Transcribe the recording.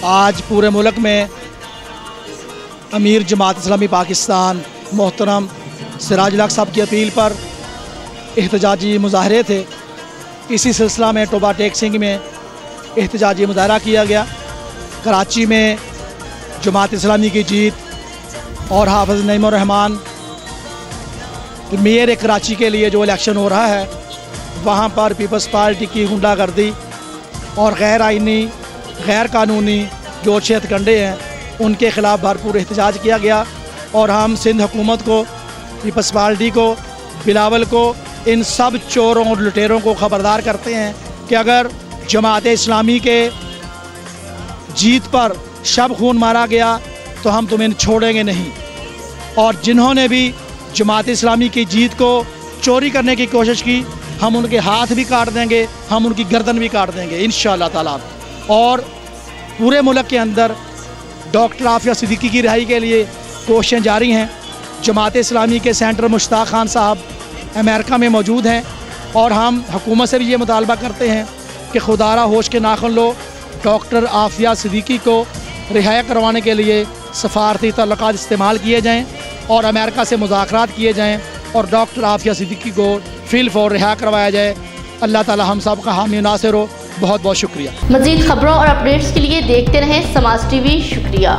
आज पूरे मुल्क में अमीर जमात इस्लामी पाकिस्तान मोहतरम सिराजुल हक साहब की अपील पर एहतजाजी मुजाहरे थे। इसी सिलसिला में टोबा टेक सिंह में एहतजाजी मुजाहरा किया गया। कराची में जमात इस्लामी की जीत और हाफिज़ नईमुर रहमान मेयर कराची के लिए जो इलेक्शन हो रहा है वहाँ पर पीपल्स पार्टी की गुंडागर्दी और गैर आइनी गैर कानूनी जो हथकंडे हैं उनके ख़िलाफ़ भरपूर एहतजाज किया गया। और हम सिंध हुकूमत को, पीपल्स पार्टी को, बिलावल को, इन सब चोरों और लुटेरों को ख़बरदार करते हैं कि अगर जमात इस्लामी के जीत पर शब खून मारा गया तो हम तुम्हें छोड़ेंगे नहीं। और जिन्होंने भी जमात इस्लामी की जीत को चोरी करने की कोशिश की हम उनके हाथ भी काट देंगे, हम उनकी गर्दन भी काट देंगे इंशाअल्लाह ताला। और पूरे मुल्क के अंदर डॉक्टर आफिया सिद्दीकी की रिहाई के लिए कोशिशें जारी हैं। जमात इस्लामी के सेंटर मुश्ताक खान साहब अमेरिका में मौजूद हैं और हम हुकूमत से भी ये मुतालबा करते हैं कि खुदारा होश के नाखुन लो, डॉक्टर आफिया सिद्दीकी को रिहाई करवाने के लिए सफारती तल्लुकात इस्तेमाल किए जाएँ और अमेरिका से मुज़ाकरात किए जाएँ और डॉक्टर आफिया सिद्दीकी को फिल फौर रिहा करवाया जाए। अल्लाह ताला हम सब का हामी नासिर हो। बहुत बहुत शुक्रिया। मज़ीद खबरों और अपडेट्स के लिए देखते रहें समाज टीवी। शुक्रिया।